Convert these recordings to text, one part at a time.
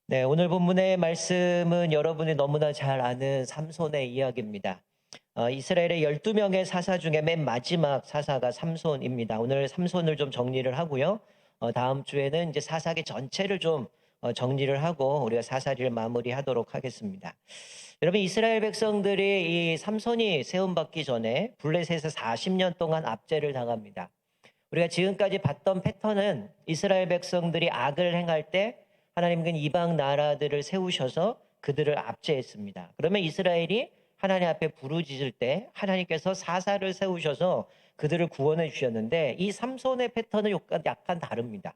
네, 오늘 본문의 말씀은 여러분이 너무나 잘 아는 삼손의 이야기입니다. 이스라엘의 12명의 사사 중에 맨 마지막 사사가 삼손입니다. 오늘 삼손을 좀 정리를 하고요. 다음 주에는 이제 사사기 전체를 좀 정리를 하고 우리가 사사기를 마무리하도록 하겠습니다. 여러분, 이스라엘 백성들이 이 삼손이 세움받기 전에 블레셋에서 40년 동안 압제를 당합니다. 우리가 지금까지 봤던 패턴은 이스라엘 백성들이 악을 행할 때 하나님은 이방 나라들을 세우셔서 그들을 압제했습니다. 그러면 이스라엘이 하나님 앞에 부르짖을 때 하나님께서 사사를 세우셔서 그들을 구원해 주셨는데, 이 삼손의 패턴은 약간 다릅니다.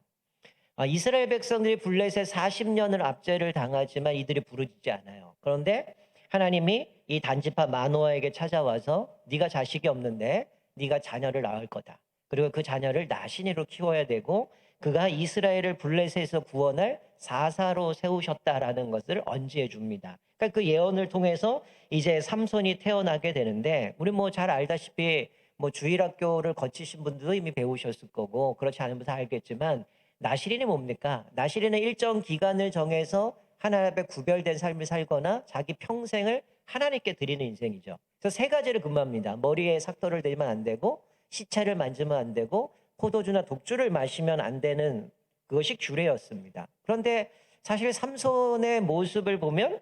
이스라엘 백성들이 블레셋 40년을 압제를 당하지만 이들이 부르짖지 않아요. 그런데 하나님이 이 단지파 마노아에게 찾아와서 네가 자식이 없는데 네가 자녀를 낳을 거다. 그리고 그 자녀를 나신이로 키워야 되고 그가 이스라엘을 블레셋에서 구원할 사사로 세우셨다라는 것을 언지해 줍니다. 그러니까 그 예언을 통해서 이제 삼손이 태어나게 되는데, 우리 뭐 잘 알다시피 뭐 주일학교를 거치신 분들도 이미 배우셨을 거고 그렇지 않은 분도 알겠지만, 나시린이 뭡니까? 나시린은 일정 기간을 정해서 하나님 앞에 구별된 삶을 살거나 자기 평생을 하나님께 드리는 인생이죠. 그래서 세 가지를 근무합니다. 머리에 삭도를 대면 안 되고, 시체를 만지면 안 되고, 포도주나 독주를 마시면 안 되는, 그것이 규례였습니다. 그런데 사실 삼손의 모습을 보면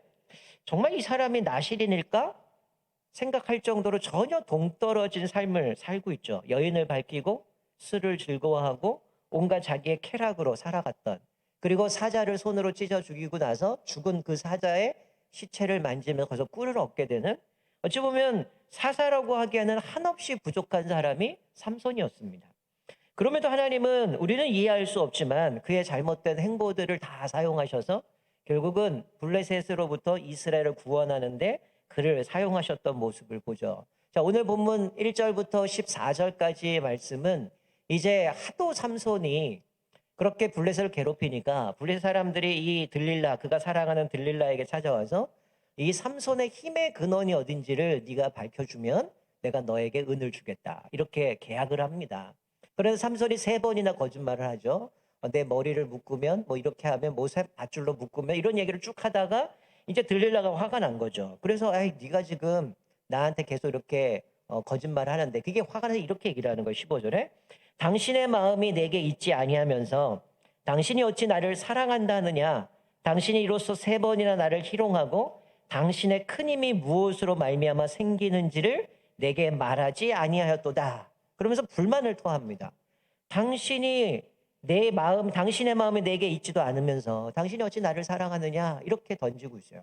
정말 이 사람이 나시린일까 생각할 정도로 전혀 동떨어진 삶을 살고 있죠. 여인을 밝히고 술을 즐거워하고 온갖 자기의 쾌락으로 살아갔던, 그리고 사자를 손으로 찢어 죽이고 나서 죽은 그 사자의 시체를 만지며 거기서 꿀을 얻게 되는, 어찌 보면 사사라고 하기에는 한없이 부족한 사람이 삼손이었습니다. 그럼에도 하나님은 우리는 이해할 수 없지만 그의 잘못된 행보들을 다 사용하셔서 결국은 블레셋으로부터 이스라엘을 구원하는데 그를 사용하셨던 모습을 보죠. 자, 오늘 본문 1절부터 14절까지의 말씀은 이제 하도 삼손이 그렇게 블레셋을 괴롭히니까 블레셋 사람들이 이 들릴라, 그가 사랑하는 들릴라에게 찾아와서 이 삼손의 힘의 근원이 어딘지를 네가 밝혀주면 내가 너에게 은을 주겠다, 이렇게 계약을 합니다. 그래서 삼손이 세 번이나 거짓말을 하죠. 내 머리를 묶으면 뭐 이렇게 하면 모세 밧줄로 묶으면, 이런 얘기를 쭉 하다가 이제 들릴라가 화가 난 거죠. 그래서 아이 네가 지금 나한테 계속 이렇게 거짓말을 하는데, 그게 화가 나서 이렇게 얘기를 하는 거예요. 15절에 당신의 마음이 내게 있지 아니하면서 당신이 어찌 나를 사랑한다 하느냐, 당신이 이로써 세 번이나 나를 희롱하고 당신의 큰 힘이 무엇으로 말미암아 생기는지를 내게 말하지 아니하였도다. 그러면서 불만을 토합니다. 당신이 내 마음, 당신의 마음이 내게 있지도 않으면서 당신이 어찌 나를 사랑하느냐, 이렇게 던지고 있어요.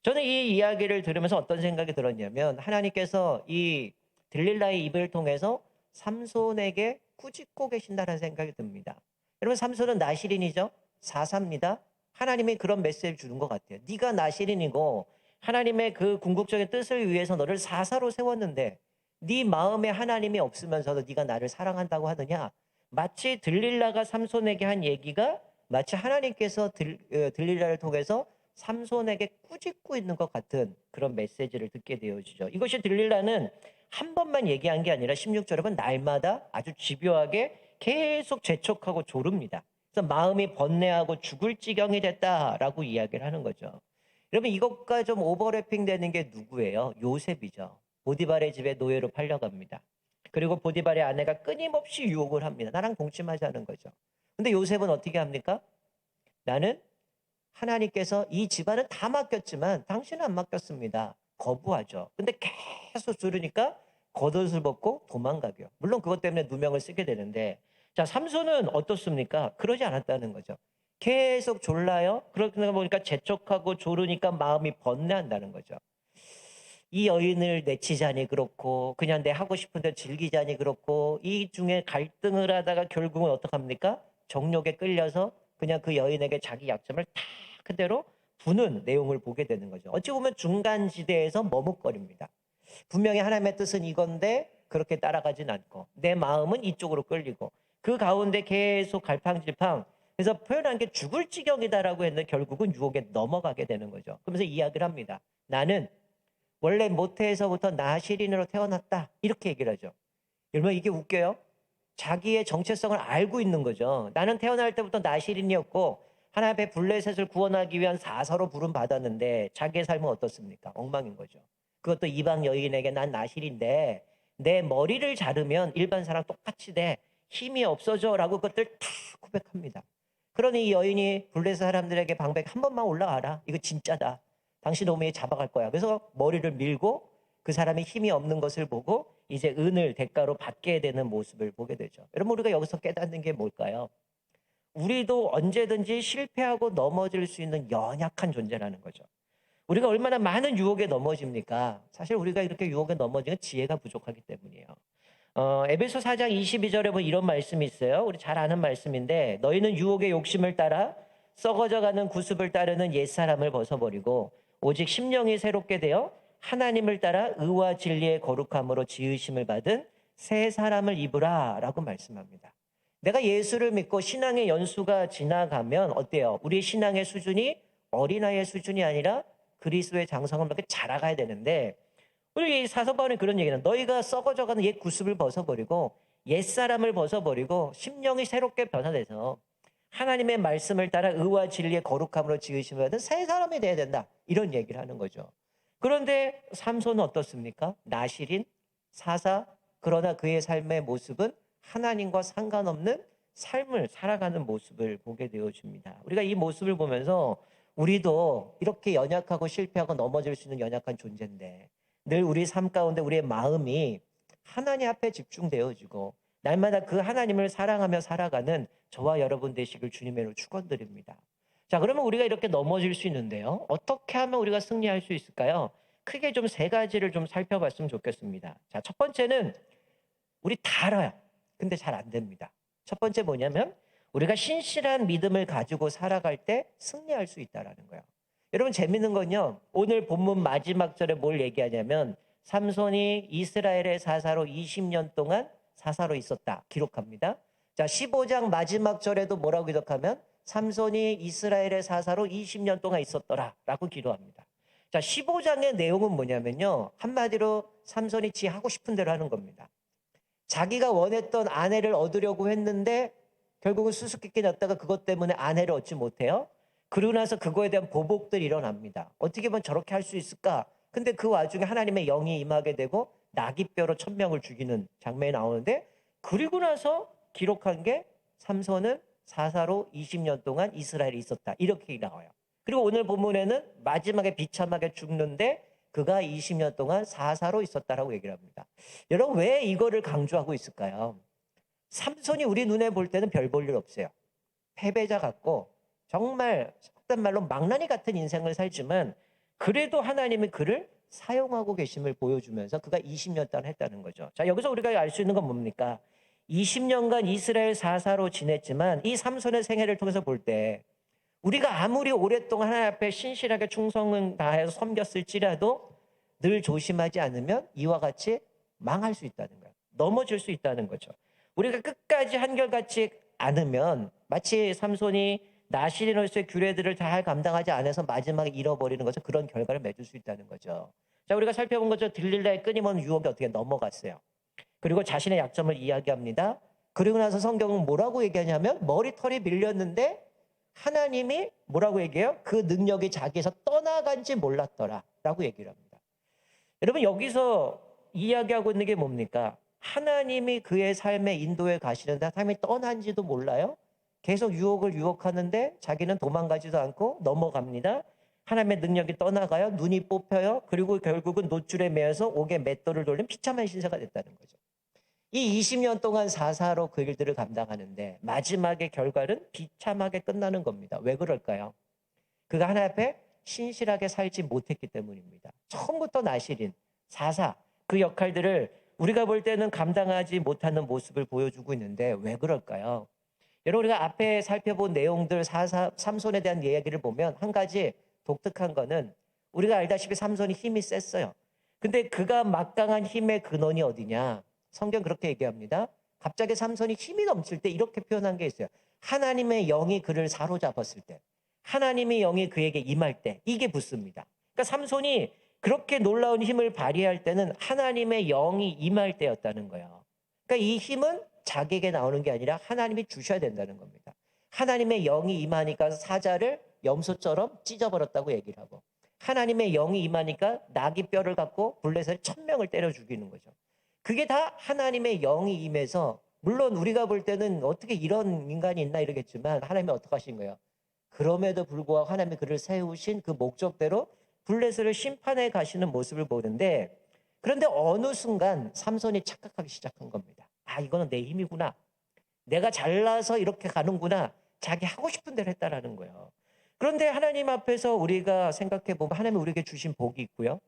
저는 이 이야기를 들으면서 어떤 생각이 들었냐면, 하나님께서 이 들릴라의 입을 통해서 삼손에게 꾸짖고 계신다는 생각이 듭니다. 여러분, 삼손은 나시린이죠. 사사입니다. 하나님이 그런 메시지를 주는 것 같아요. 네가 나시린이고 하나님의 그 궁극적인 뜻을 위해서 너를 사사로 세웠는데 네 마음에 하나님이 없으면서도 네가 나를 사랑한다고 하느냐. 마치 들릴라가 삼손에게 한 얘기가 마치 하나님께서 들릴라를 통해서 삼손에게 꾸짖고 있는 것 같은 그런 메시지를 듣게 되어지죠. 이것이 들릴라는 한 번만 얘기한 게 아니라 16절에 보면 날마다 아주 집요하게 계속 재촉하고 조릅니다. 그래서 마음이 번뇌하고 죽을 지경이 됐다라고 이야기를 하는 거죠. 여러분, 이것과 좀 오버래핑 되는 게 누구예요? 요셉이죠. 보디발의 집에 노예로 팔려갑니다. 그리고 보디발의 아내가 끊임없이 유혹을 합니다. 나랑 동침하자는 거죠. 근데 요셉은 어떻게 합니까? 나는 하나님께서 이 집안을 다 맡겼지만 당신은 안 맡겼습니다. 거부하죠. 근데 계속 조르니까 겉옷을 벗고 도망가게요. 물론 그것 때문에 누명을 쓰게 되는데, 자, 삼손은 어떻습니까? 그러지 않았다는 거죠. 계속 졸라요. 그러다 보니까 재촉하고 조르니까 마음이 번뇌한다는 거죠. 이 여인을 내치자니 그렇고 그냥 내 하고 싶은 데 즐기자니 그렇고, 이 중에 갈등을 하다가 결국은 어떡합니까? 정욕에 끌려서 그냥 그 여인에게 자기 약점을 다 그대로 부는 내용을 보게 되는 거죠. 어찌 보면 중간지대에서 머뭇거립니다. 분명히 하나님의 뜻은 이건데 그렇게 따라가진 않고 내 마음은 이쪽으로 끌리고, 그 가운데 계속 갈팡질팡. 그래서 표현한 게 죽을 지경이다라고 했는데 결국은 유혹에 넘어가게 되는 거죠. 그러면서 이야기를 합니다. 나는 원래 모태에서부터 나시린으로 태어났다, 이렇게 얘기를 하죠. 여러분, 이게 웃겨요. 자기의 정체성을 알고 있는 거죠. 나는 태어날 때부터 나시린이었고 하나님 앞에 블레셋을 구원하기 위한 사사로 부름 받았는데 자기의 삶은 어떻습니까? 엉망인 거죠. 그것도 이방 여인에게 난 나실인데 내 머리를 자르면 일반 사람 똑같이 돼. 힘이 없어져라고 그것들 다 고백합니다. 그러니 이 여인이 블레셋 사람들에게 방백 한 번만 올라가라. 이거 진짜다. 당신 어머니 잡아갈 거야. 그래서 머리를 밀고 그 사람이 힘이 없는 것을 보고 이제 은을 대가로 받게 되는 모습을 보게 되죠. 여러분 우리가 여기서 깨닫는 게 뭘까요? 우리도 언제든지 실패하고 넘어질 수 있는 연약한 존재라는 거죠. 우리가 얼마나 많은 유혹에 넘어집니까? 사실 우리가 이렇게 유혹에 넘어지는 지혜가 부족하기 때문이에요. 에베소 4장 22절에 보면 이런 말씀이 있어요. 우리 잘 아는 말씀인데 너희는 유혹의 욕심을 따라 썩어져가는 구습을 따르는 옛사람을 벗어버리고 오직 심령이 새롭게 되어 하나님을 따라 의와 진리의 거룩함으로 지으심을 받은 새 사람을 입으라 라고 말씀합니다. 내가 예수를 믿고 신앙의 연수가 지나가면 어때요? 우리 신앙의 수준이 어린아이의 수준이 아니라 그리스도의 장성을 이렇게 자라가야 되는데 우리 사도 바울은 그런 얘기는 너희가 썩어져가는 옛 구습을 벗어버리고 옛사람을 벗어버리고 심령이 새롭게 변화돼서 하나님의 말씀을 따라 의와 진리의 거룩함으로 지으심을 받은 새 사람이 돼야 된다. 이런 얘기를 하는 거죠. 그런데 삼손은 어떻습니까? 나실인 사사 그러나 그의 삶의 모습은 하나님과 상관없는 삶을 살아가는 모습을 보게 되어줍니다. 우리가 이 모습을 보면서 우리도 이렇게 연약하고 실패하고 넘어질 수 있는 연약한 존재인데 늘 우리 삶 가운데 우리의 마음이 하나님 앞에 집중되어지고 날마다 그 하나님을 사랑하며 살아가는 저와 여러분 되시길 주님으로 축원드립니다. 자, 그러면 우리가 이렇게 넘어질 수 있는데요. 어떻게 하면 우리가 승리할 수 있을까요? 크게 좀 세 가지를 좀 살펴봤으면 좋겠습니다. 자, 첫 번째는 우리 다 알아요. 근데 잘 안 됩니다. 첫 번째 뭐냐면 우리가 신실한 믿음을 가지고 살아갈 때 승리할 수 있다라는 거예요. 여러분 재밌는 건요. 오늘 본문 마지막 절에 뭘 얘기하냐면 삼손이 이스라엘의 사사로 20년 동안 사사로 있었다 기록합니다. 자, 15장 마지막 절에도 뭐라고 기록하면 삼손이 이스라엘의 사사로 20년 동안 있었더라라고 기록합니다. 자, 15장의 내용은 뭐냐면요. 한마디로 삼손이 지 하고 싶은 대로 하는 겁니다. 자기가 원했던 아내를 얻으려고 했는데 결국은 수수께끼 났다가 그것 때문에 아내를 얻지 못해요. 그러고 나서 그거에 대한 보복들이 일어납니다. 어떻게 보면 저렇게 할 수 있을까? 근데 그 와중에 하나님의 영이 임하게 되고 나귀뼈로 1000명을 죽이는 장면이 나오는데 그리고 나서 기록한 게 삼손은 사사로 20년 동안 이스라엘에 있었다. 이렇게 나와요. 그리고 오늘 본문에는 마지막에 비참하게 죽는데 그가 20년 동안 사사로 있었다라고 얘기를 합니다. 여러분 왜 이거를 강조하고 있을까요? 삼손이 우리 눈에 볼 때는 별 볼 일 없어요. 패배자 같고 정말 속된 말로 망나니 같은 인생을 살지만 그래도 하나님이 그를 사용하고 계심을 보여주면서 그가 20년 동안 했다는 거죠. 자, 여기서 우리가 알 수 있는 건 뭡니까? 20년간 이스라엘 사사로 지냈지만 이 삼손의 생애를 통해서 볼 때 우리가 아무리 오랫동안 하나님 앞에 신실하게 충성을 다해서 섬겼을지라도 늘 조심하지 않으면 이와 같이 망할 수 있다는 거예요. 넘어질 수 있다는 거죠. 우리가 끝까지 한결같이 않으면 마치 삼손이 나실인으로서의 규례들을 잘 감당하지 않아서 마지막에 잃어버리는 것은 그런 결과를 맺을 수 있다는 거죠. 자, 우리가 살펴본 거죠. 들릴라의 끊임없는 유혹에 어떻게 넘어갔어요. 그리고 자신의 약점을 이야기합니다. 그리고 나서 성경은 뭐라고 얘기하냐면 머리털이 밀렸는데 하나님이 뭐라고 얘기해요? 그 능력이 자기에서 떠나간지 몰랐더라 라고 얘기를 합니다. 여러분 여기서 이야기하고 있는 게 뭡니까? 하나님이 그의 삶의 인도에 가시는데 하나님이 떠난지도 몰라요. 계속 유혹을 유혹하는데 자기는 도망가지도 않고 넘어갑니다. 하나님의 능력이 떠나가요. 눈이 뽑혀요. 그리고 결국은 노줄에 매여서 옥에 맷돌을 돌린 비참한 신세가 됐다는 거죠. 이 20년 동안 사사로 그 일들을 감당하는데 마지막의 결과는 비참하게 끝나는 겁니다. 왜 그럴까요? 그가 하나님 앞에 신실하게 살지 못했기 때문입니다. 처음부터 나실인 사사 그 역할들을 우리가 볼 때는 감당하지 못하는 모습을 보여주고 있는데 왜 그럴까요? 여러분 우리가 앞에 살펴본 내용들 삼손에 대한 이야기를 보면 한 가지 독특한 거는 우리가 알다시피 삼손이 힘이 셌어요. 근데 그가 막강한 힘의 근원이 어디냐? 성경 그렇게 얘기합니다. 갑자기 삼손이 힘이 넘칠 때 이렇게 표현한 게 있어요. 하나님의 영이 그를 사로잡았을 때, 하나님의 영이 그에게 임할 때 이게 붙습니다. 그러니까 삼손이 그렇게 놀라운 힘을 발휘할 때는 하나님의 영이 임할 때였다는 거예요. 그러니까 이 힘은 자기에게 나오는 게 아니라 하나님이 주셔야 된다는 겁니다. 하나님의 영이 임하니까 사자를 염소처럼 찢어버렸다고 얘기를 하고, 하나님의 영이 임하니까 나귀 뼈를 갖고 블레셋 1,000명을 때려 죽이는 거죠. 그게 다 하나님의 영이 임해서, 물론 우리가 볼 때는 어떻게 이런 인간이 있나 이러겠지만 하나님이 어떻게 하신 거예요? 그럼에도 불구하고 하나님이 그를 세우신 그 목적대로 블레셋을 심판해 가시는 모습을 보는데, 그런데 어느 순간 삼손이 착각하기 시작한 겁니다. 아, 이거는 내 힘이구나. 내가 잘나서 이렇게 가는구나. 자기 하고 싶은 대로 했다라는 거예요. 그런데 하나님 앞에서 우리가 생각해 보면 하나님이 우리에게 주신 복이 있고요.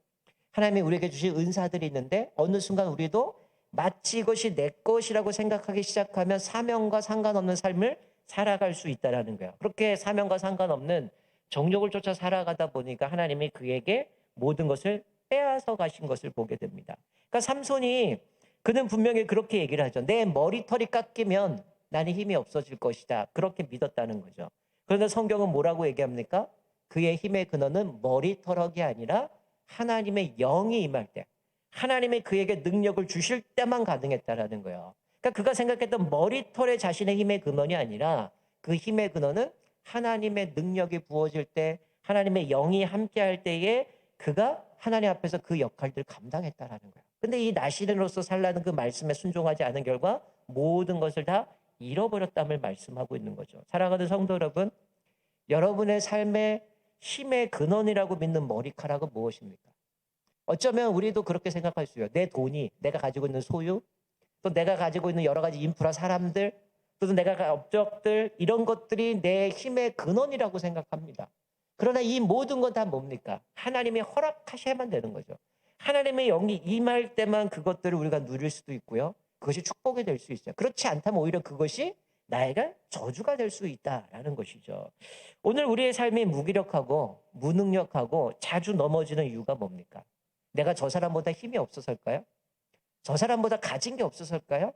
하나님이 우리에게 주신 은사들이 있는데, 어느 순간 우리도 마치 이것이 내 것이라고 생각하기 시작하면 사명과 상관없는 삶을 살아갈 수 있다라는 거예요. 그렇게 사명과 상관없는 정욕을 쫓아 살아가다 보니까 하나님이 그에게 모든 것을 빼앗아 가신 것을 보게 됩니다. 그러니까 삼손이, 그는 분명히 그렇게 얘기를 하죠. 내 머리털이 깎이면 나는 힘이 없어질 것이다. 그렇게 믿었다는 거죠. 그런데 성경은 뭐라고 얘기합니까? 그의 힘의 근원은 머리털이 아니라 하나님의 영이 임할 때, 하나님이 그에게 능력을 주실 때만 가능했다라는 거예요. 그러니까 그가 생각했던 머리털의 자신의 힘의 근원이 아니라, 그 힘의 근원은 하나님의 능력이 부어질 때, 하나님의 영이 함께할 때에 그가 하나님 앞에서 그 역할들을 감당했다라는 거예요. 근데 이 나시린으로서 살라는 그 말씀에 순종하지 않은 결과 모든 것을 다 잃어버렸담을 말씀하고 있는 거죠. 사랑하는 성도 여러분, 여러분의 삶의 힘의 근원이라고 믿는 머리카락은 무엇입니까? 어쩌면 우리도 그렇게 생각할 수 있어요. 내 돈이, 내가 가지고 있는 소유, 또 내가 가지고 있는 여러 가지 인프라, 사람들, 또 내가 업적들, 이런 것들이 내 힘의 근원이라고 생각합니다. 그러나 이 모든 건 다 뭡니까? 하나님이 허락하셔야만 되는 거죠. 하나님의 영이 임할 때만 그것들을 우리가 누릴 수도 있고요. 그것이 축복이 될 수 있어요. 그렇지 않다면 오히려 그것이 나에게 저주가 될 수 있다라는 것이죠. 오늘 우리의 삶이 무기력하고 무능력하고 자주 넘어지는 이유가 뭡니까? 내가 저 사람보다 힘이 없어서일까요? 저 사람보다 가진 게 없어서일까요?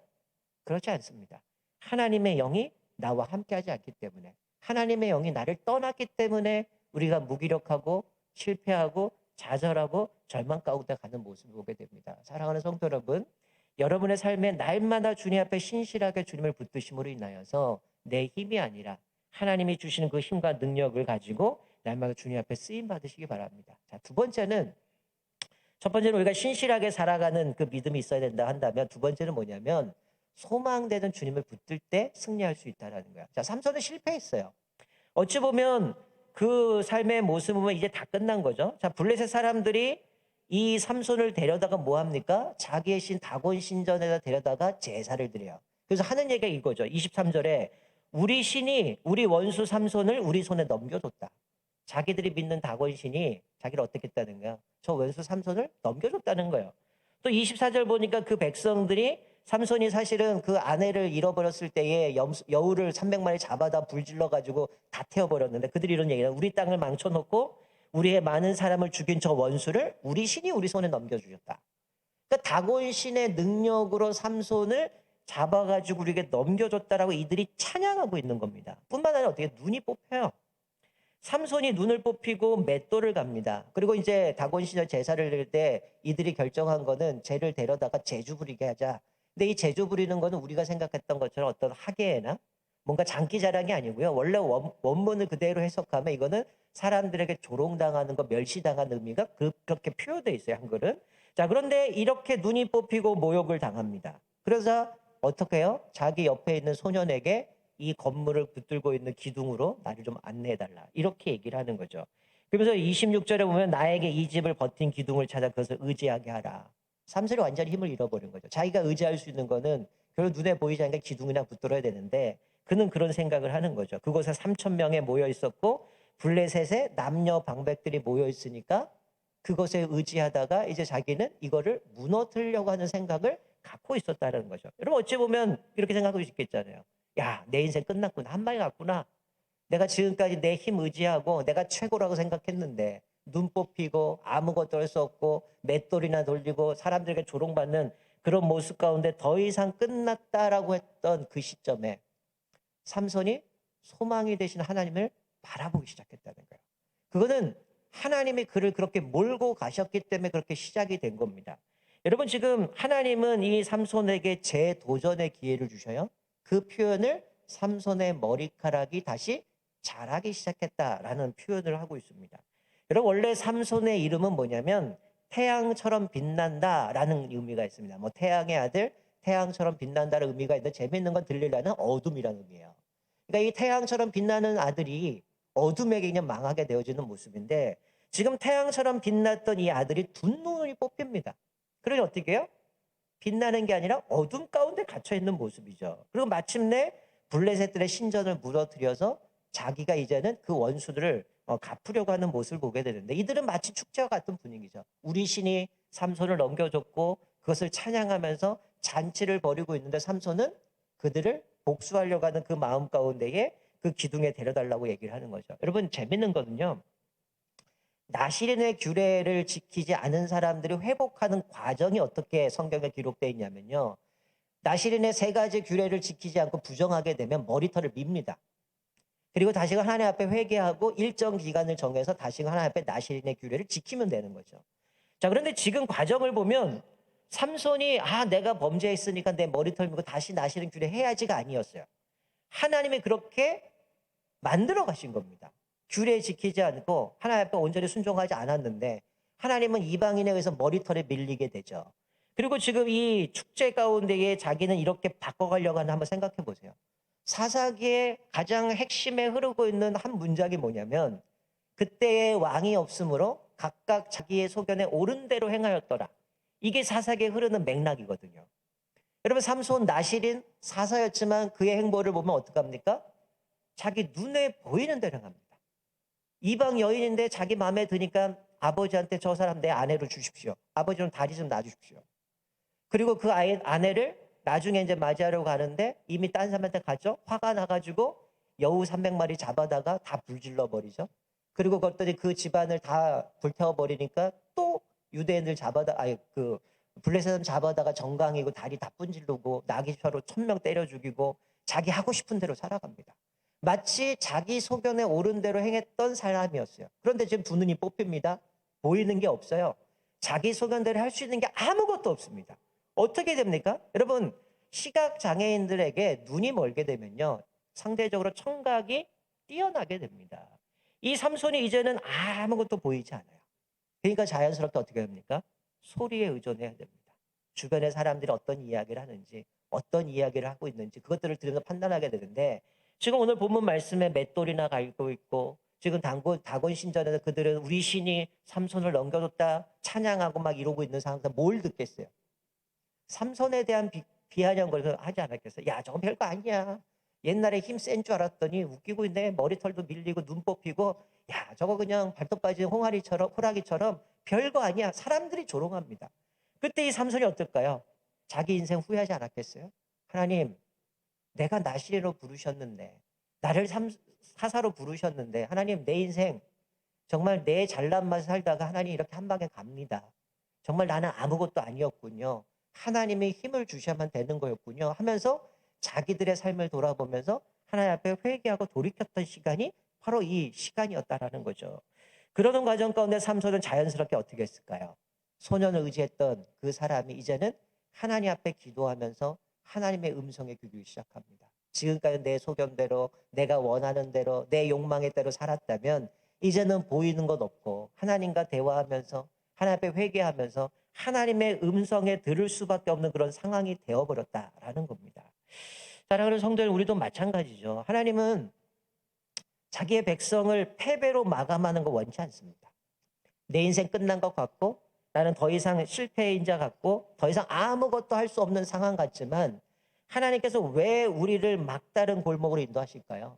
그렇지 않습니다. 하나님의 영이 나와 함께하지 않기 때문에, 하나님의 영이 나를 떠났기 때문에 우리가 무기력하고 실패하고 좌절하고 절망 가운데 가는 모습을 보게 됩니다. 사랑하는 성도 여러분, 여러분의 삶에 날마다 주님 앞에 신실하게 주님을 붙드심으로 인하여서 내 힘이 아니라 하나님이 주시는 그 힘과 능력을 가지고 날마다 주님 앞에 쓰임 받으시기 바랍니다. 자, 두 번째는, 첫 번째는 우리가 신실하게 살아가는 그 믿음이 있어야 된다 한다면, 두 번째는 뭐냐면 소망되는 주님을 붙들 때 승리할 수 있다는 거야. 자, 삼손은 실패했어요. 어찌 보면 그 삶의 모습을 보면 이제 다 끝난 거죠. 자, 블레셋 사람들이 이 삼손을 데려다가 뭐 합니까? 자기의 신 다곤 신전에다 데려다가 제사를 드려요. 그래서 하는 얘기가 이거죠. 23절에 우리 신이 우리 원수 삼손을 우리 손에 넘겨줬다. 자기들이 믿는 다곤 신이 자기를 어떻게 했다는 거야? 저 원수 삼손을 넘겨줬다는 거예요. 또 24절 보니까 그 백성들이, 삼손이 사실은 그 아내를 잃어버렸을 때에 여우를 300마리 잡아다 불질러가지고 다 태워버렸는데, 그들이 이런 얘기를, 우리 땅을 망쳐놓고 우리의 많은 사람을 죽인 저 원수를 우리 신이 우리 손에 넘겨주셨다. 그러니까 다곤 신의 능력으로 삼손을 잡아가지고 우리에게 넘겨줬다라고 이들이 찬양하고 있는 겁니다. 뿐만 아니라 어떻게 눈이 뽑혀요. 삼손이 눈을 뽑히고 맷돌을 갑니다. 그리고 이제 다곤 신을 제사를 드릴 때 이들이 결정한 거는 쟤를 데려다가 제주 부리게 하자. 근데 이 제주 부리는 거는 우리가 생각했던 것처럼 어떤 학예나 뭔가 장기 자랑이 아니고요. 원래 원문을 그대로 해석하면 이거는 사람들에게 조롱당하는 거, 멸시당하는 의미가 그렇게 표현되어 있어요, 한글은. 자, 그런데 이렇게 눈이 뽑히고 모욕을 당합니다. 그래서 어떻게 해요? 자기 옆에 있는 소년에게 이 건물을 붙들고 있는 기둥으로 나를 좀 안내해달라, 이렇게 얘기를 하는 거죠. 그러면서 26절에 보면 나에게 이 집을 버틴 기둥을 찾아 그것을 의지하게 하라. 삼손이 완전히 힘을 잃어버린 거죠. 자기가 의지할 수 있는 거는 결국 눈에 보이지 않게 기둥이나 붙들어야 되는데, 그는 그런 생각을 하는 거죠. 그곳에 3,000명에 모여 있었고 블레셋에 남녀 방백들이 모여 있으니까 그것에 의지하다가 이제 자기는 이거를 무너뜨리려고 하는 생각을 갖고 있었다는 거죠. 여러분, 어찌 보면 이렇게 생각할 수 있겠잖아요. 야, 내 인생 끝났구나. 한 방에 갔구나. 내가 지금까지 내 힘 의지하고 내가 최고라고 생각했는데 눈 뽑히고 아무것도 할 수 없고 맷돌이나 돌리고 사람들에게 조롱받는 그런 모습 가운데 더 이상 끝났다라고 했던 그 시점에 삼손이 소망이 되신 하나님을 바라보기 시작했다는 거예요. 그거는 하나님이 그를 그렇게 몰고 가셨기 때문에 그렇게 시작이 된 겁니다. 여러분, 지금 하나님은 이 삼손에게 재도전의 기회를 주셔요. 그 표현을 삼손의 머리카락이 다시 자라기 시작했다라는 표현을 하고 있습니다. 여러분, 원래 삼손의 이름은 뭐냐면 태양처럼 빛난다라는 의미가 있습니다. 뭐 태양의 아들, 태양처럼 빛난다는 의미가 있는데 재미있는 건 들리려는 어둠이라는 의미예요. 그러니까 이 태양처럼 빛나는 아들이 어둠에게 그냥 망하게 되어지는 모습인데, 지금 태양처럼 빛났던 이 아들이 두 눈이 뽑힙니다. 그러니 어떻게 해요? 빛나는 게 아니라 어둠 가운데 갇혀 있는 모습이죠. 그리고 마침내 블레셋들의 신전을 무너뜨려서 자기가 이제는 그 원수들을 갚으려고 하는 모습을 보게 되는데, 이들은 마치 축제와 같은 분위기죠. 우리 신이 삼손을 넘겨줬고 그것을 찬양하면서 잔치를 벌이고 있는데, 삼손은 그들을 복수하려고 하는 그 마음 가운데에 그 기둥에 데려달라고 얘기를 하는 거죠. 여러분, 재밌는 거는요, 나실인의 규례를 지키지 않은 사람들이 회복하는 과정이 어떻게 성경에 기록되어 있냐면요, 나실인의 세 가지 규례를 지키지 않고 부정하게 되면 머리털을 밉니다. 그리고 다시금 하나님 앞에 회개하고 일정 기간을 정해서 다시금 하나님 앞에 나실인의 규례를 지키면 되는 거죠. 자, 그런데 지금 과정을 보면 삼손이 내가 범죄했으니까 내 머리털 밀고 다시 나실인 규례 해야지가 아니었어요. 하나님이 그렇게 만들어 가신 겁니다. 규례 지키지 않고 하나님 앞에 온전히 순종하지 않았는데 하나님은 이방인에 의해서 머리털에 밀리게 되죠. 그리고 지금 이 축제 가운데에 자기는 이렇게 바꿔가려고 하는, 한번 생각해 보세요. 사사기의 가장 핵심에 흐르고 있는 한 문장이 뭐냐면, 그때의 왕이 없으므로 각각 자기의 소견에 옳은 대로 행하였더라. 이게 사사기에 흐르는 맥락이거든요. 여러분, 삼손 나실인 사사였지만 그의 행보를 보면 어떡합니까? 자기 눈에 보이는 대로 행합니다. 이방 여인인데 자기 마음에 드니까 아버지한테 저 사람 내 아내로 주십시오. 아버지 좀 다리 좀 놔주십시오. 그리고 그 아내를 나중에 이제 맞이하려고 가는데 이미 딴 사람한테 가죠. 화가 나가지고 여우 300마리 잡아다가 다 불질러 버리죠. 그리고 그랬더니 그 집안을 다 불태워 버리니까 또 유대인들 블레셋 잡아다가 정강이고 다리 다 분질르고 나귀뼈로 1000명 때려 죽이고 자기 하고 싶은 대로 살아갑니다. 마치 자기 소견에 옳은 대로 행했던 사람이었어요. 그런데 지금 두 눈이 뽑힙니다. 보이는 게 없어요. 자기 소견대로 할 수 있는 게 아무것도 없습니다. 어떻게 됩니까? 여러분, 시각장애인들에게 눈이 멀게 되면요, 상대적으로 청각이 뛰어나게 됩니다. 이 삼손이 이제는 아무것도 보이지 않아요. 그러니까 자연스럽게 어떻게 합니까? 소리에 의존해야 됩니다. 주변의 사람들이 어떤 이야기를 하는지, 어떤 이야기를 하고 있는지 그것들을 들으면서 판단하게 되는데, 지금 오늘 본문 말씀에 맷돌이나 갈고 있고, 지금 다곤 신전에서 그들은 우리 신이 삼손을 넘겨줬다 찬양하고 막 이러고 있는 상황에서 뭘 듣겠어요? 삼손에 대한 비아냥거리를 하지 않았겠어요? 야, 저건 별거 아니야. 옛날에 힘 센 줄 알았더니 웃기고 있네. 머리털도 밀리고 눈 뽑히고, 야, 저거 그냥 발톱 빠진 호랑이처럼 별거 아니야. 사람들이 조롱합니다. 그때 이 삼손이 어떨까요? 자기 인생 후회하지 않았겠어요? 하나님, 내가 나실인으로 부르셨는데, 나를 사사로 부르셨는데, 하나님, 내 인생 정말 내 잘난 맛을 살다가 하나님 이렇게 한 방에 갑니다. 정말 나는 아무것도 아니었군요. 하나님이 힘을 주셔야만 되는 거였군요 하면서 자기들의 삶을 돌아보면서 하나님 앞에 회개하고 돌이켰던 시간이 바로 이 시간이었다라는 거죠. 그러는 과정 가운데 삼손은 자연스럽게 어떻게 했을까요? 소년을 의지했던 그 사람이 이제는 하나님 앞에 기도하면서 하나님의 음성에 귀 기울이기 시작합니다. 지금까지 내 소견대로, 내가 원하는 대로, 내 욕망의 대로 살았다면 이제는 보이는 것 없고 하나님과 대화하면서 하나님 앞에 회개하면서 하나님의 음성에 들을 수밖에 없는 그런 상황이 되어버렸다라는 겁니다. 사랑하는 성도들, 우리도 마찬가지죠. 하나님은 자기의 백성을 패배로 마감하는 거 원치 않습니다. 내 인생 끝난 것 같고 나는 더 이상 실패인 자 같고 더 이상 아무것도 할 수 없는 상황 같지만, 하나님께서 왜 우리를 막다른 골목으로 인도하실까요?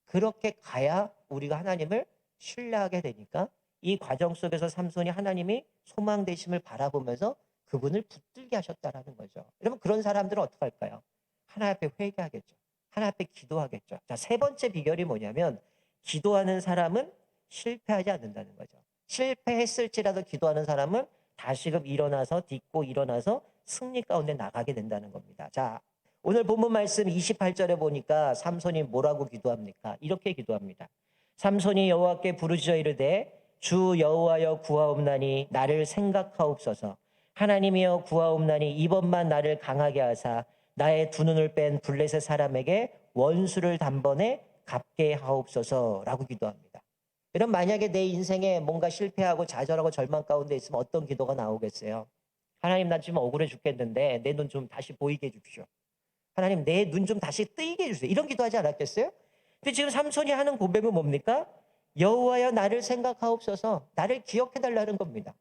그렇게 가야 우리가 하나님을 신뢰하게 되니까 이 과정 속에서 삼손이 하나님이 소망 되심을 바라보면서 그분을 붙들게 하셨다라는 거죠. 여러분, 그런 사람들은 어떻게 할까요? 하나님 앞에 회개하겠죠. 하나님 앞에 기도하겠죠. 자, 세 번째 비결이 뭐냐면, 기도하는 사람은 실패하지 않는다는 거죠. 실패했을지라도 기도하는 사람은 다시금 딛고 일어나서 승리 가운데 나가게 된다는 겁니다. 자, 오늘 본문 말씀 28절에 보니까 삼손이 뭐라고 기도합니까? 이렇게 기도합니다. 삼손이 여호와께 부르짖어 이르되 주 여호와여 구하옵나니 나를 생각하옵소서. 하나님이여 구하옵나니 이번만 나를 강하게 하사 나의 두 눈을 뺀 블레셋 사람에게 원수를 단번에 갚게 하옵소서라고 기도합니다. 여러분, 만약에 내 인생에 뭔가 실패하고 좌절하고 절망 가운데 있으면 어떤 기도가 나오겠어요? 하나님, 나 지금 억울해 죽겠는데 내 눈 좀 다시 보이게 해주십시오. 하나님, 내 눈 좀 다시 뜨이게 해주세요. 이런 기도하지 않았겠어요? 근데 지금 삼손이 하는 고백은 뭡니까? 여호와여, 나를 생각하옵소서, 나를 기억해달라는 겁니다.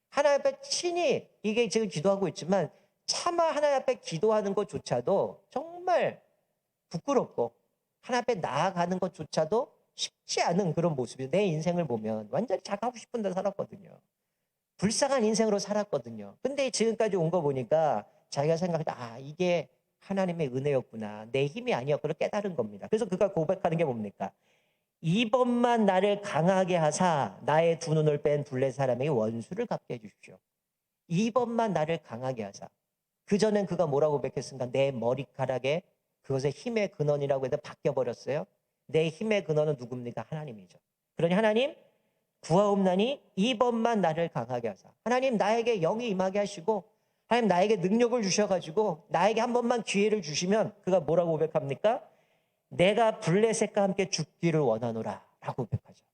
하나님 앞에 친히 이게 지금 기도하고 있지만 차마 하나님 앞에 기도하는 것조차도 정말 부끄럽고 하나님 앞에 나아가는 것조차도 쉽지 않은 그런 모습이에요. 내 인생을 보면 완전히 자기 하고 싶은 대로 살았거든요. 불쌍한 인생으로 살았거든요. 근데 지금까지 온 거 보니까 자기가 생각할 때, 이게 하나님의 은혜였구나, 내 힘이 아니었구나 깨달은 겁니다. 그래서 그가 고백하는 게 뭡니까? 이번만 나를 강하게 하사 나의 두 눈을 뺀 블레 사람에게 원수를 갚게 해주십시오. 이번만 나를 강하게 하사. 그전엔 그가 뭐라고 고백했습니까? 내 머리카락에 그것의 힘의 근원이라고 해서 바뀌어버렸어요. 내 힘의 근원은 누굽니까? 하나님이죠. 그러니 하나님, 구하옵나니 이번만 나를 강하게 하사. 하나님, 나에게 영이 임하게 하시고 하나님, 나에게 능력을 주셔가지고 나에게 한 번만 기회를 주시면, 그가 뭐라고 고백합니까? 내가 블레셋과 함께 죽기를 원하노라 라고 고백하죠.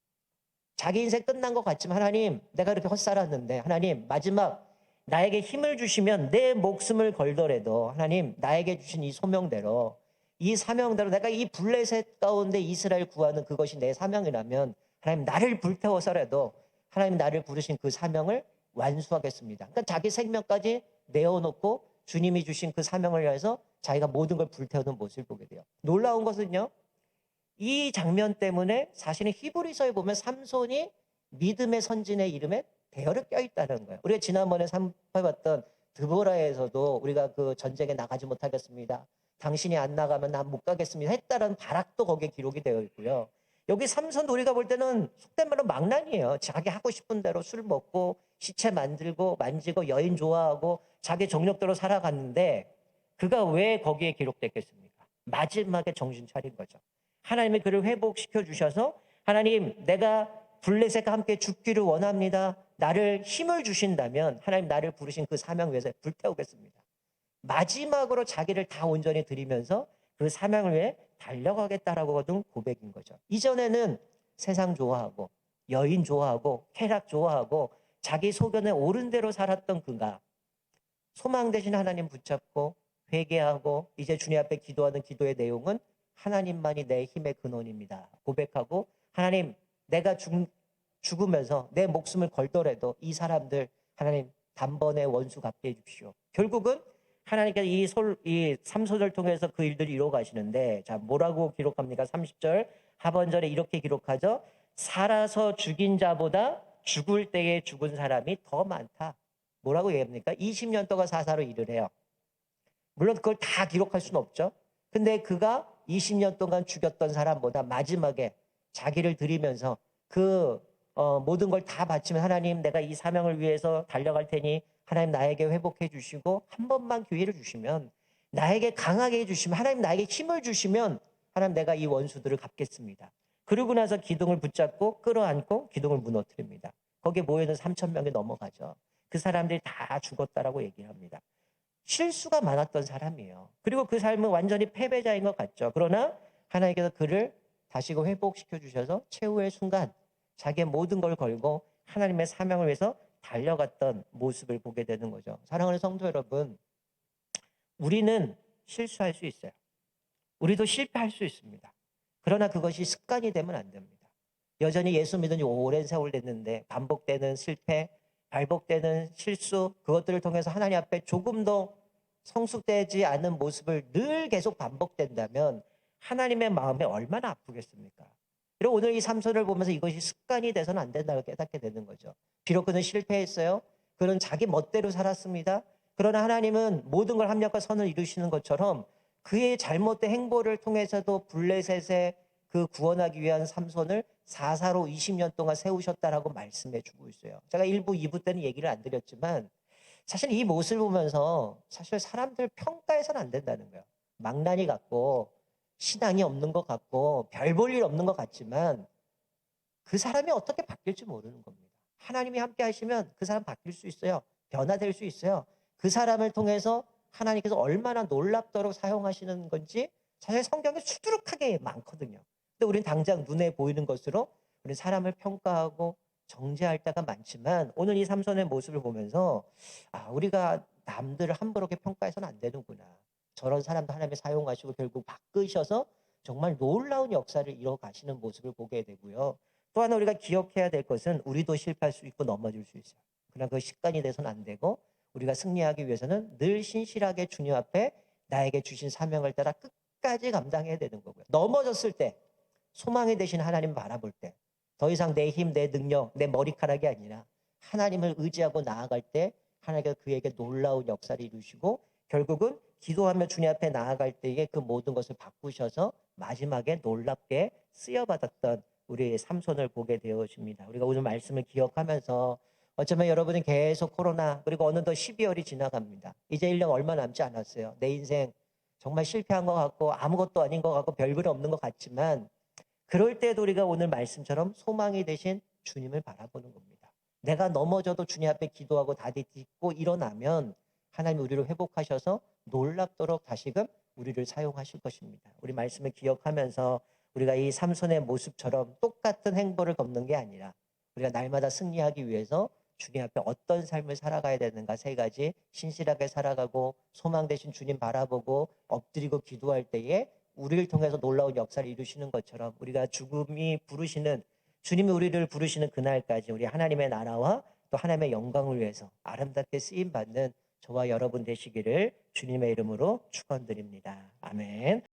자기 인생 끝난 것 같지만, 하나님, 내가 이렇게 헛살았는데 하나님, 마지막 나에게 힘을 주시면 내 목숨을 걸더라도 하나님, 나에게 주신 이 소명대로, 이 사명대로 내가 이 블레셋 가운데 이스라엘 구하는 그것이 내 사명이라면 하나님, 나를 불태워서라도 하나님, 나를 부르신 그 사명을 완수하겠습니다. 그러니까 자기 생명까지 내어놓고 주님이 주신 그 사명을 위해서 자기가 모든 걸 불태우는 모습을 보게 돼요. 놀라운 것은요, 이 장면 때문에 사실은 히브리서에 보면 삼손이 믿음의 선진의 이름에 대열을 껴있다는 거예요. 우리가 지난번에 살펴봤던 드보라에서도 우리가 그 전쟁에 나가지 못하겠습니다, 당신이 안 나가면 난 못 가겠습니다 했다라는 바락도 거기에 기록이 되어 있고요. 여기 삼손도 우리가 볼 때는 속된 말로 망난이에요. 자기 하고 싶은 대로 술 먹고 시체 만들고 만지고 여인 좋아하고 자기 정력대로 살아갔는데, 그가 왜 거기에 기록됐겠습니까? 마지막에 정신 차린 거죠. 하나님이 그를 회복시켜 주셔서, 하나님, 내가 블레셋과 함께 죽기를 원합니다, 나를 힘을 주신다면 하나님, 나를 부르신 그 사명 위해서 불태우겠습니다. 마지막으로 자기를 다 온전히 드리면서 그 사명을 위해 달려가겠다라고 하던 고백인 거죠. 이전에는 세상 좋아하고 여인 좋아하고 쾌락 좋아하고 자기 소견에 옳은 대로 살았던 그가 소망 대신 하나님 붙잡고 회개하고 이제 주님 앞에 기도하는 기도의 내용은 하나님만이 내 힘의 근원입니다 고백하고, 하나님, 내가 죽으면서 내 목숨을 걸더라도 이 사람들 하나님 단번에 원수 갚게 해주십시오. 결국은 하나님께서 이 삼손을 통해서 그 일들을 이루어 가시는데, 자, 뭐라고 기록합니까? 30절 하반절에 이렇게 기록하죠. 살아서 죽인 자보다 죽을 때에 죽은 사람이 더 많다. 뭐라고 얘기합니까? 20년 동안 사사로 일을 해요. 물론 그걸 다 기록할 수는 없죠. 근데 그가 20년 동안 죽였던 사람보다 마지막에 자기를 드리면서 그 모든 걸 다 바치면, 하나님, 내가 이 사명을 위해서 달려갈 테니 하나님 나에게 회복해 주시고 한 번만 기회를 주시면, 나에게 강하게 해주시면, 하나님 나에게 힘을 주시면 하나님, 내가 이 원수들을 갚겠습니다. 그러고 나서 기둥을 붙잡고 끌어안고 기둥을 무너뜨립니다. 거기에 모여있는 3천 명이 넘어가죠. 그 사람들이 다 죽었다라고 얘기합니다. 실수가 많았던 사람이에요. 그리고 그 삶은 완전히 패배자인 것 같죠. 그러나 하나님께서 그를 다시금 회복시켜 주셔서 최후의 순간 자기의 모든 걸 걸고 하나님의 사명을 위해서 달려갔던 모습을 보게 되는 거죠. 사랑하는 성도 여러분, 우리는 실수할 수 있어요. 우리도 실패할 수 있습니다. 그러나 그것이 습관이 되면 안 됩니다. 여전히 예수 믿은 지 오랜 세월 됐는데 반복되는 실패, 반복되는 실수, 그것들을 통해서 하나님 앞에 조금 더 성숙되지 않은 모습을 늘 계속 반복된다면 하나님의 마음에 얼마나 아프겠습니까? 그리고 오늘 이 삼손을 보면서 이것이 습관이 돼서는 안 된다고 깨닫게 되는 거죠. 비록 그는 실패했어요. 그는 자기 멋대로 살았습니다. 그러나 하나님은 모든 걸 합력과 선을 이루시는 것처럼 그의 잘못된 행보를 통해서도 블레셋의 그 구원하기 위한 삼손을 사사로 20년 동안 세우셨다라고 말씀해 주고 있어요. 제가 1부, 2부 때는 얘기를 안 드렸지만 사실 이 모습을 보면서 사실 사람들 평가해서는 안 된다는 거예요. 망나니 같고 신앙이 없는 것 같고 별 볼 일 없는 것 같지만 그 사람이 어떻게 바뀔지 모르는 겁니다. 하나님이 함께 하시면 그 사람 바뀔 수 있어요. 변화될 수 있어요. 그 사람을 통해서 하나님께서 얼마나 놀랍도록 사용하시는 건지 사실 성경에 수두룩하게 많거든요. 근데 우리는 당장 눈에 보이는 것으로 우리 사람을 평가하고 정죄할 때가 많지만 오늘 이 삼손의 모습을 보면서 우리가 남들을 함부로 이렇게 평가해서는 안 되는구나. 저런 사람도 하나님이 사용하시고 결국 바꾸셔서 정말 놀라운 역사를 이뤄가시는 모습을 보게 되고요. 또 하나 우리가 기억해야 될 것은 우리도 실패할 수 있고 넘어질 수 있어요. 그러나 그 습관이 돼서는 안 되고 우리가 승리하기 위해서는 늘 신실하게 주님 앞에 나에게 주신 사명을 따라 끝까지 감당해야 되는 거고요. 넘어졌을 때 소망이 되신 하나님 바라볼 때 더 이상 내 힘, 내 능력, 내 머리카락이 아니라 하나님을 의지하고 나아갈 때 하나님께서 그에게 놀라운 역사를 이루시고 결국은 기도하며 주님 앞에 나아갈 때에 그 모든 것을 바꾸셔서 마지막에 놀랍게 쓰여받았던 우리의 삼손을 보게 되어집니다. 우리가 오늘 말씀을 기억하면서 어쩌면 여러분은 계속 코로나 그리고 어느덧 12월이 지나갑니다. 이제 1년 얼마 남지 않았어요. 내 인생 정말 실패한 것 같고 아무것도 아닌 것 같고 별볼 없는 것 같지만 그럴 때도 우리가 오늘 말씀처럼 소망이 되신 주님을 바라보는 겁니다. 내가 넘어져도 주님 앞에 기도하고 다리 딛고 일어나면 하나님 우리를 회복하셔서 놀랍도록 다시금 우리를 사용하실 것입니다. 우리 말씀을 기억하면서 우리가 이 삼손의 모습처럼 똑같은 행보를 걷는 게 아니라 우리가 날마다 승리하기 위해서 주님 앞에 어떤 삶을 살아가야 되는가 세 가지 신실하게 살아가고 소망 되신 주님 바라보고 엎드리고 기도할 때에 우리를 통해서 놀라운 역사를 이루시는 것처럼 우리가 죽음이 부르시는 주님이 우리를 부르시는 그날까지 우리 하나님의 나라와 또 하나님의 영광을 위해서 아름답게 쓰임 받는 저와 여러분 되시기를 주님의 이름으로 축원드립니다. 아멘.